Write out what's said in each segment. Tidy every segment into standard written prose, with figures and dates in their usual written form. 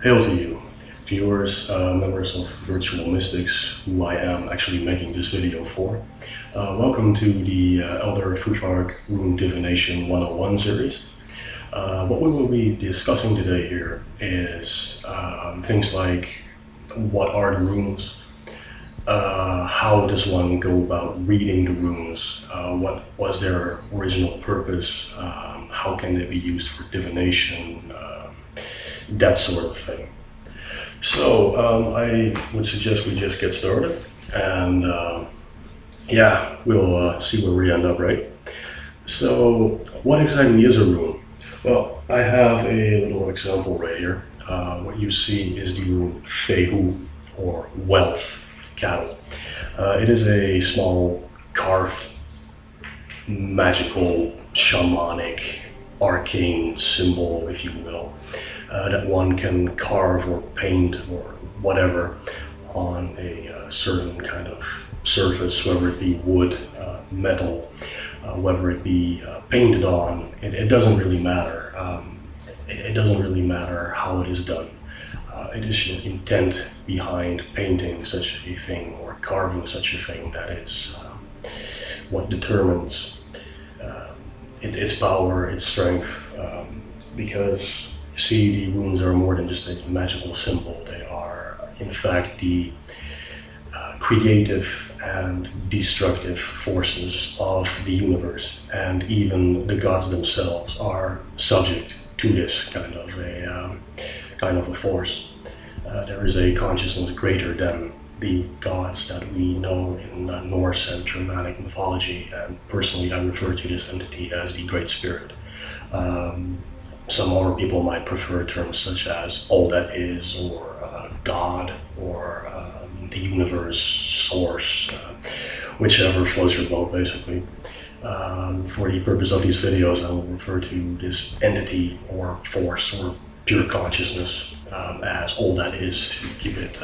Hail to you, viewers, members of Virtual Mystics, who I am actually making this video for. Welcome to the Elder Futhark Rune Divination 101 series. What we will be discussing today here is things like what are the runes, how does one go about reading the runes, what was their original purpose, how can they be used for divination, that sort of thing. So I would suggest we just get started, and yeah, we'll see where we end up, right? So what exactly is a rune? Well, I have a little example right here. What you see is the rune Fehu, or wealth cattle. It is a small carved magical shamanic arcane symbol, if you will, that one can carve or paint or whatever on a certain kind of surface, whether it be wood, metal, whether it be painted on. It doesn't really matter. It doesn't really matter how it is done. It is your intent behind painting such a thing or carving such a thing that is what determines its power, its strength, because you see, the runes are more than just a magical symbol. They are, in fact, the creative and destructive forces of the universe, and even the gods themselves are subject to this kind of a force. There is a consciousness greater than the gods that we know in Norse and Germanic mythology, and personally I refer to this entity as the Great Spirit. Some other people might prefer terms such as all that is, or God, or the universe, source, whichever floats your boat, basically. For the purpose of these videos, I will refer to this entity or force or pure consciousness as all that is, to keep it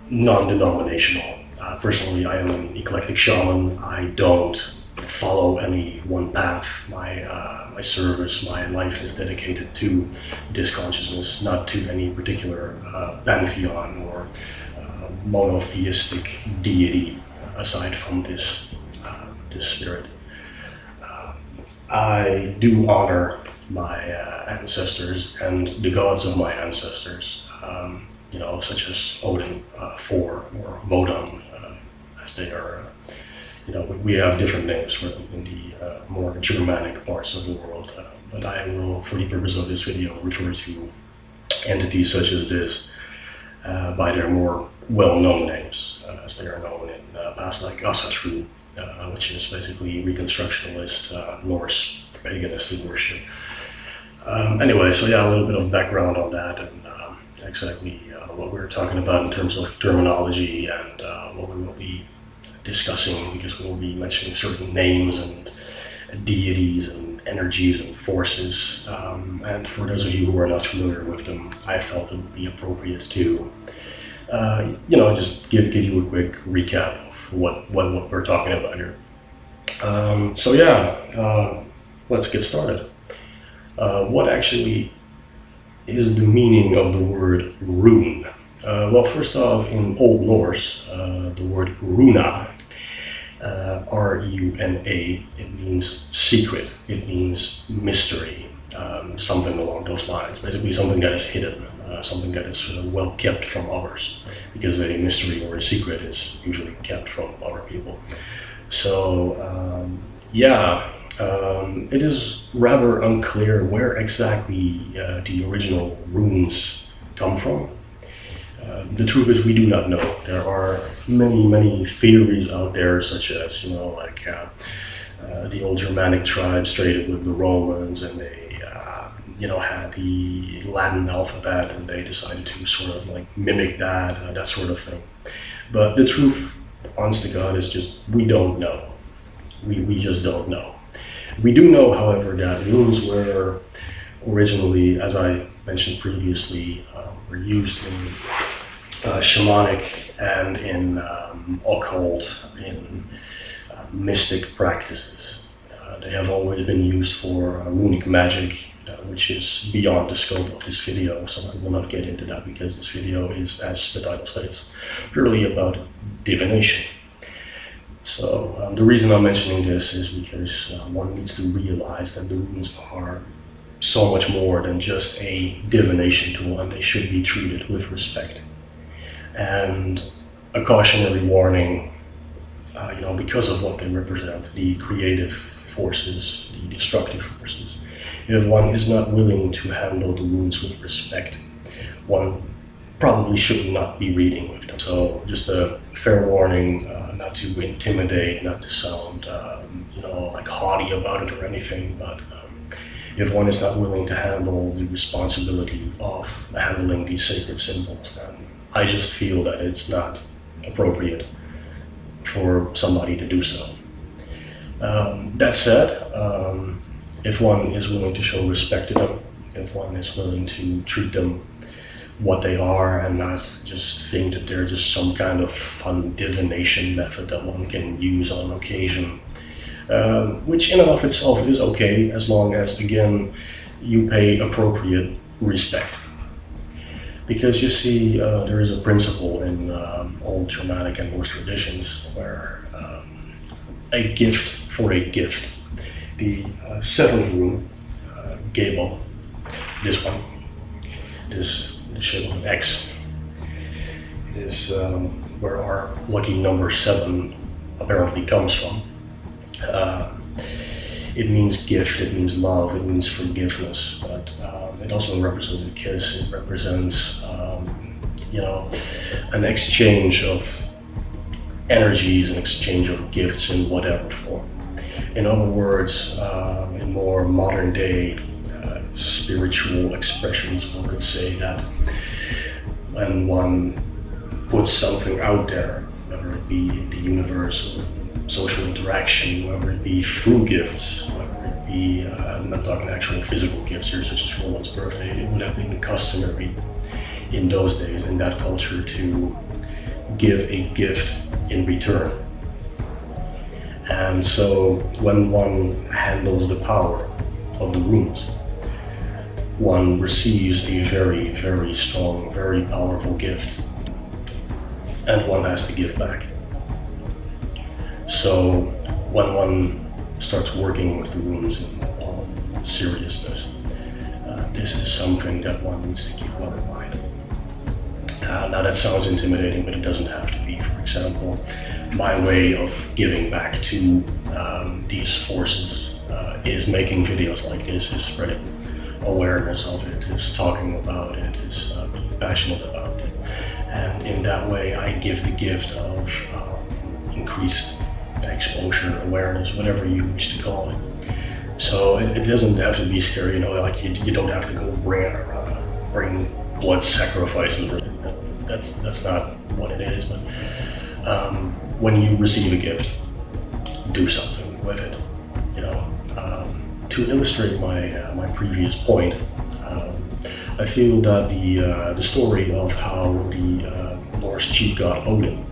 non-denominational. Personally, I am an eclectic shaman. I don't follow any one path. My service, my life is dedicated to this consciousness, not to any particular pantheon or monotheistic deity aside from this spirit. I do honor my ancestors and the gods of my ancestors, you know, such as Odin, Thor, or Wodan, as they are. You know, we have different names for them in the more Germanic parts of the world, but I will, for the purpose of this video, refer to entities such as this by their more well-known names, as they are known in past, like Asatru, which is basically Reconstructionist Norse paganistic worship. Anyway, so yeah, a little bit of background on that, and exactly what we're talking about in terms of terminology, and what we will be discussing, because we'll be mentioning certain names and deities and energies and forces, and for those of you who are not familiar with them, I felt it would be appropriate to you know, just give you a quick recap of what we're talking about here. So yeah, let's get started. What actually is the meaning of the word rune? Well, first off, in Old Norse, the word runa, R-U-N-A, it means secret, it means mystery, something along those lines. Basically something that is hidden, something that is well kept from others, because a mystery or a secret is usually kept from other people. So yeah, it is rather unclear where exactly the original runes come from. The truth is, we do not know. There are many theories out there, such as, you know, like the old Germanic tribes traded with the Romans, and they you know, had the Latin alphabet, and they decided to sort of like mimic that sort of thing. But the truth, honest to God, is just we don't know. We just don't know. We do know, however, that runes were originally, as I mentioned previously, were used in shamanic and in occult, in mystic practices. They have always been used for runic magic, which is beyond the scope of this video, so I will not get into that because this video is, as the title states, purely about divination. So the reason I'm mentioning this is because one needs to realize that the runes are so much more than just a divination tool, and they should be treated with respect. And a cautionary warning, because of what they represent, the creative forces, the destructive forces. If one is not willing to handle the runes with respect, one probably should not be reading with them. So just a fair warning, not to intimidate, not to sound like haughty about it or anything, but if one is not willing to handle the responsibility of handling these sacred symbols, then I just feel that it's not appropriate for somebody to do so. That said, if one is willing to show respect to them, if one is willing to treat them what they are and not just think that they're just some kind of fun divination method that one can use on occasion, which in and of itself is okay, as long as, again, you pay appropriate respect. Because you see, there is a principle in old Germanic and Norse traditions where a gift for a gift. The seventh rune, Gable, this one, this the shape of an X, is where our lucky number 7 apparently comes from. It means gift, it means love, it means forgiveness, but it also represents a kiss. It represents, an exchange of energies, an exchange of gifts in whatever form. In other words, in more modern day spiritual expressions, one could say that when one puts something out there, whether it be the universe or social interaction, whether it be through gifts, whether it be, I'm not talking actual physical gifts here, such as for one's birthday, it would have been customary in those days, in that culture, to give a gift in return. And so when one handles the power of the runes, one receives a very, very strong, very powerful gift, and one has to give back. So when one starts working with the runes in all seriousness, this is something that one needs to keep well in mind. Now that sounds intimidating, but it doesn't have to be. For example, my way of giving back to these forces is making videos like this, is spreading awareness of it, is talking about it, is being passionate about it. And in that way, I give the gift of increased exposure, awareness, whatever you wish to call it. So it doesn't have to be scary, you don't have to go bring blood sacrifices. That's not what it is. But when you receive a gift, do something with it. To illustrate my previous point, I feel that the story of how the Norse chief god Odin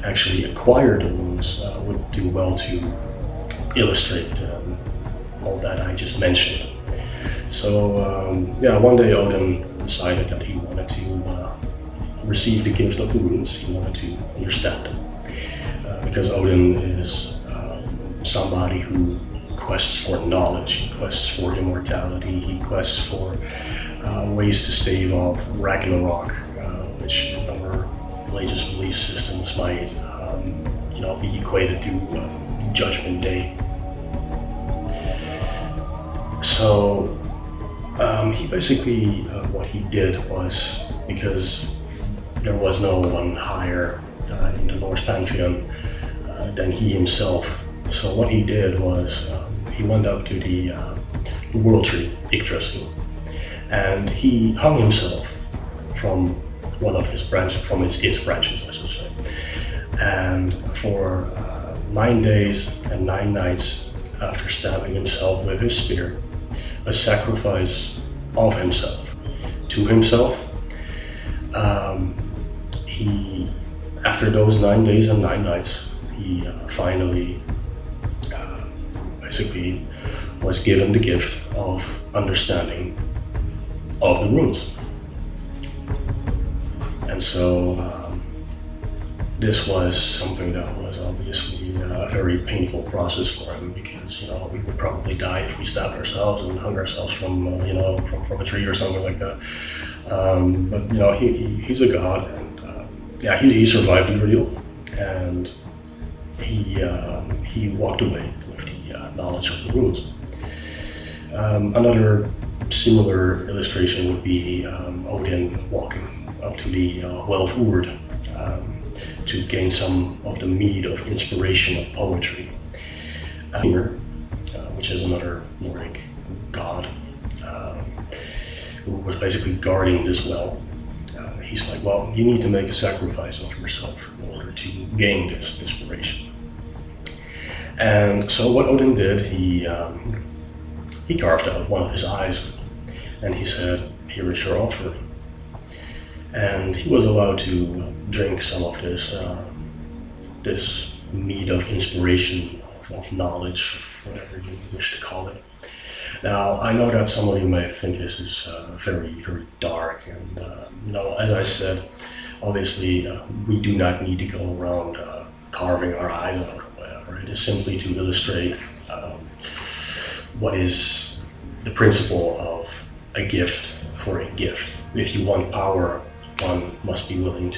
actually acquired the runes would do well to illustrate all that I just mentioned. So one day Odin decided that he wanted to receive the gift of the runes. He wanted to understand them, because Odin is somebody who quests for knowledge, he quests for immortality, he quests for ways to stave off Ragnarok, which in our religious belief systems might be equated to Judgment Day. So he basically, what he did was, because there was no one higher in the Norse pantheon than he himself, so what he did was he went up to the world tree, Yggdrasil, and he hung himself from one of his branches, from its branches, I should say. And for 9 days and 9 nights, after stabbing himself with his spear, a sacrifice of himself to himself, after those 9 days and 9 nights, he finally basically was given the gift of understanding of the runes. And so this was something that was obviously a very painful process for him, because, you know, we would probably die if we stabbed ourselves and hung ourselves from, you know, from a tree or something like that. But, you know, he's a god, and yeah, he survived the ordeal, and he walked away with the knowledge of the runes. Another similar illustration would be Odin walking up to the well of Urd to gain some of the mead of inspiration of poetry. Which is another Nordic god, who was basically guarding this well. He's like, well, you need to make a sacrifice of yourself in order to gain this inspiration. And so what Odin did, he carved out one of his eyes, and he said, here is your offering. And he was allowed to drink some of this this mead of inspiration, of knowledge, whatever you wish to call it. Now, I know that some of you may think this is very, very dark, and you know, as I said, obviously we do not need to go around carving our eyes out or whatever. It is simply to illustrate what is the principle of a gift for a gift. If you want power, one must be willing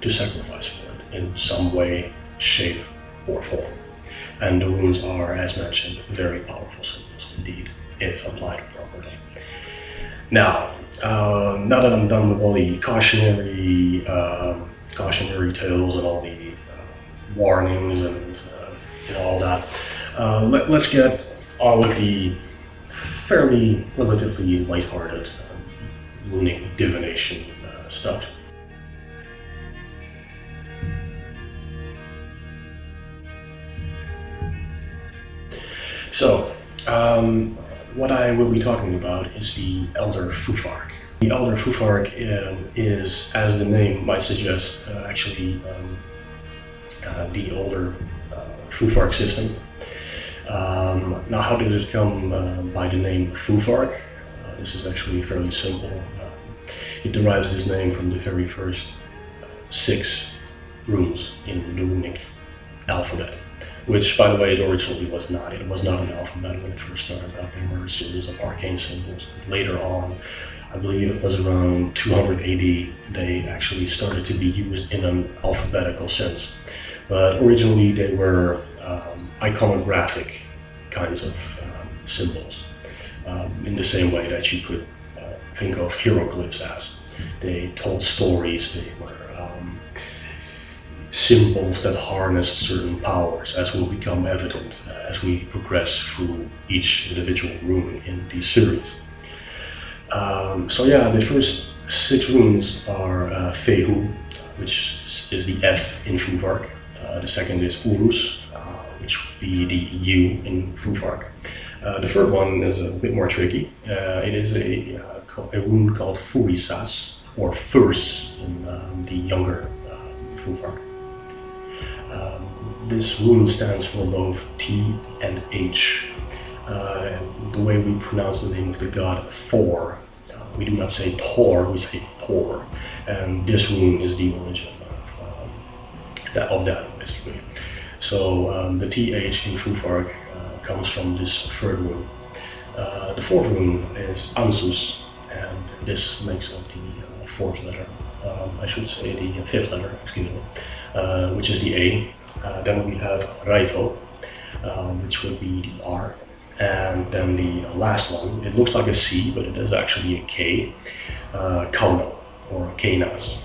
to sacrifice for it in some way, shape, or form. And the runes are, as mentioned, very powerful symbols indeed, if applied properly. Now, now that I'm done with all the cautionary tales and all the warnings and you know, all that, let's get on with the fairly relatively lighthearted runic divination stuff. So, what I will be talking about is the Elder Futhark. The Elder Futhark is, as the name might suggest, actually the older Futhark system. Now, how did it come by the name Futhark? This is actually fairly simple. It derives this name from the very first 6 runes in the runic alphabet, which, by the way, it originally was not. It was not an alphabet when it first started out. They were a series of arcane symbols. Later on, I believe it was around 200 AD, they actually started to be used in an alphabetical sense. But originally they were iconographic kinds of symbols, in the same way that you could think of hieroglyphs as. They told stories, they were symbols that harnessed certain powers, as will become evident as we progress through each individual rune in the series. So yeah, the first 6 runes are Fehu, which is the F in Futhark. The second is Urus, which would be the U in Futhark. The third one is a bit more tricky. It is a rune called Furisas, or Furs in the younger Futhark. This rune stands for both T and H. The way we pronounce the name of the god Thor, we do not say Thor, we say Thor. And this rune is the origin of that, basically. So the TH in Futhark comes from this third rune. The fourth rune is Ansus, and this makes up the fourth letter. I should say the fifth letter, excuse me, which is the A. Then we have Raivo, which would be the R. And then the last one, it looks like a C, but it is actually a K, Kauno, or Knas.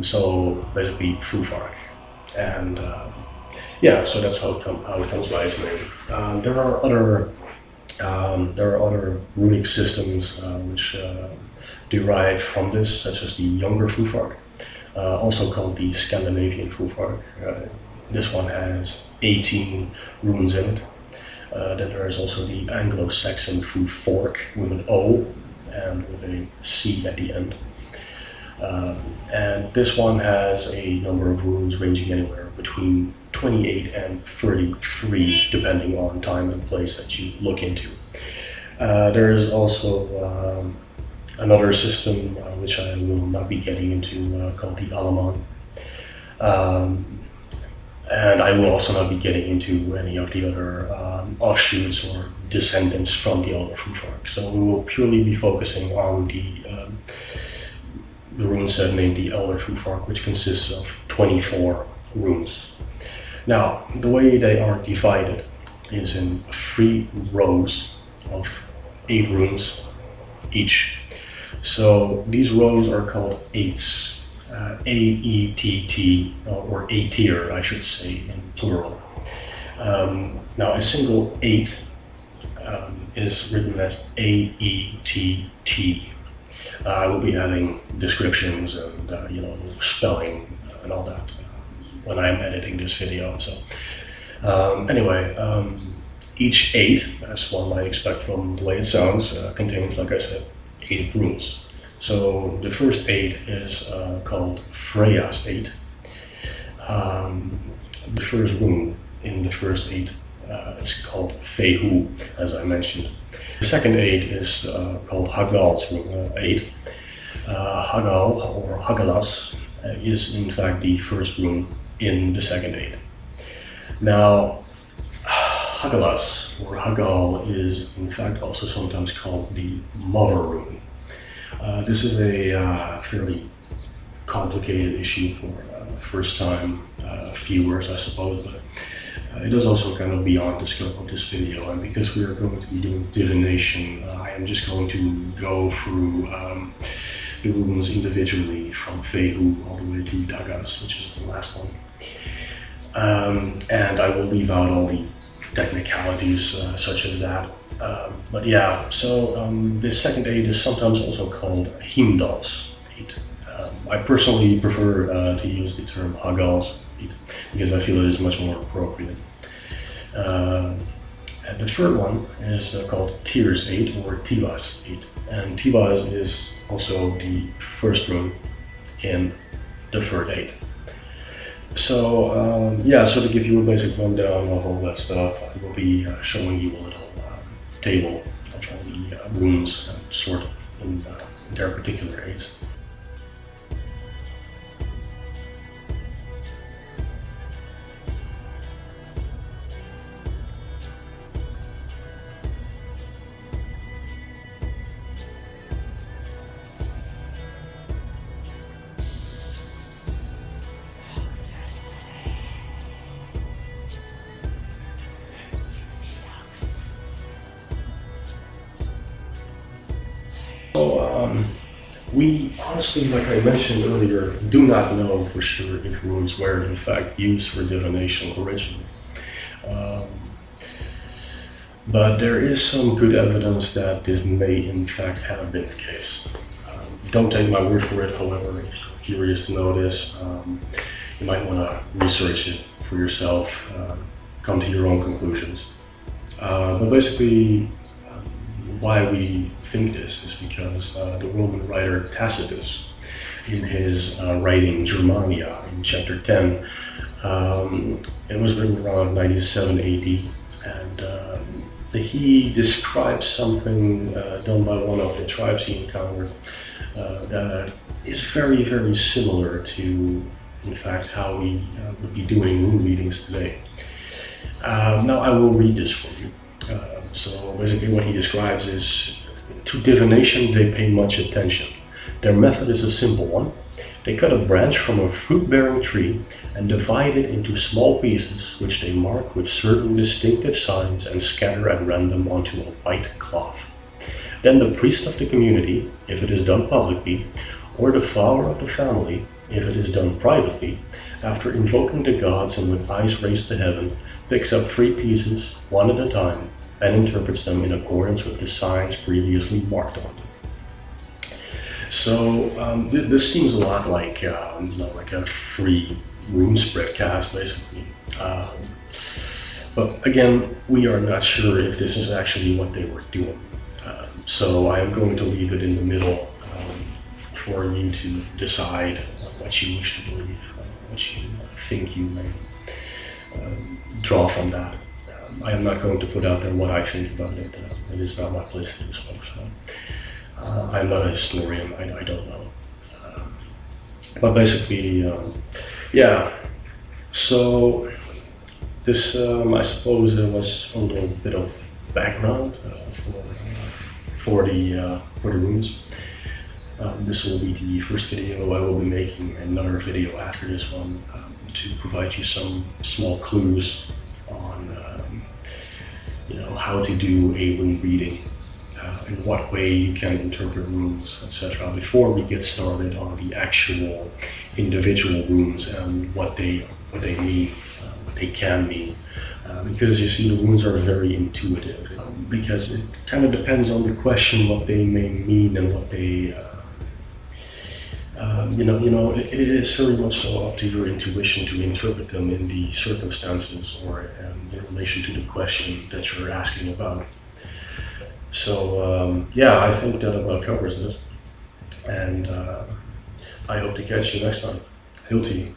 So basically Futhark. And yeah, so that's how it comes by its name. There are other runic systems which derive from this, such as the younger Futhark, also called the Scandinavian Futhark. This one has 18 runes in it. Then there is also the Anglo-Saxon Futhark with an O and with a C at the end. And this one has a number of runes ranging anywhere between 28 and 33, depending on time and place that you look into. There is also another system which I will not be getting into called the Alaman. And I will also not be getting into any of the other offshoots or descendants from the Elder Futhark. So we will purely be focusing on the rune set named the Elder Futhark, which consists of 24 runes. Now, the way they are divided is in 3 rows of 8 runes each. So these rows are called eights. A-E-T-T, or A-tier, I should say, in plural. Now, a single 8 is written as A-E-T-T. I will be adding descriptions and spelling and all that when I'm editing this video. So anyway, each 8, as one might expect from the way it sounds, contains, like I said, 8 runes. So the first 8 is called Freya's 8. The first rune in the first 8 is called Fehu, as I mentioned. The second 8 is called Hagal's 8. Hagal, or Hagalas, is in fact the first rune in the second 8. Now, Hagalas, or Hagal, is in fact also sometimes called the Mother Rune. This is a fairly complicated issue for first-time viewers, I suppose, but it is also kind of beyond the scope of this video. And because we are going to be doing divination, I am just going to go through the runes individually from Fehu all the way to Dagas, which is the last one. And I will leave out all the technicalities such as that. But yeah, so this second 8 is sometimes also called Himdal's 8. I personally prefer to use the term Hagal's 8 because I feel it is much more appropriate. And the third one is called Tyr's 8 or Tivas 8. And Tivas is also the first rune in the third 8. So yeah, so to give you a basic rundown of all that stuff, I will be showing you a little table of all the runes sorted in their particular 8s. So we honestly, like I mentioned earlier, do not know for sure if runes were in fact used for divination originally. But there is some good evidence that this may in fact have been the case. Don't take my word for it, however, if you're curious to know this, you might want to research it for yourself, come to your own conclusions. But basically, why we think this is because the Roman writer Tacitus, in his writing Germania in chapter 10, it was written around 97 AD, and he describes something done by one of the tribes he encountered that is very, very similar to, in fact, how we would be doing rune readings today. Now I will read this for you. So basically what he describes is, to divination they pay much attention. Their method is a simple one. They cut a branch from a fruit-bearing tree and divide it into small pieces, which they mark with certain distinctive signs and scatter at random onto a white cloth. Then the priest of the community, if it is done publicly, or the father of the family, if it is done privately, after invoking the gods and with eyes raised to heaven, picks up 3 pieces, one at a time, and interprets them in accordance with the signs previously marked on them. So this seems a lot like like a free rune spread cast, basically. But again, we are not sure if this is actually what they were doing. So I am going to leave it in the middle for you to decide what you wish to believe, what you think you may draw from that. I am not going to put out there what I think about it. It is not my place to do so. I'm not a historian. I don't know. But basically, yeah. So this, I suppose, was a little bit of background for the runes. This will be the first video. I will be making another video after this one to provide you some small clues on, how to do a rune reading, in what way you can interpret runes, etc. Before we get started on the actual individual runes and what they mean, what they can mean. Because you see, the runes are very intuitive, because it kind of depends on the question what they may mean and what they, it is very much so up to your intuition to interpret them in the circumstances or in relation to the question that you're asking about. So yeah, I think that about covers it, and I hope to catch you next time. Hail to you.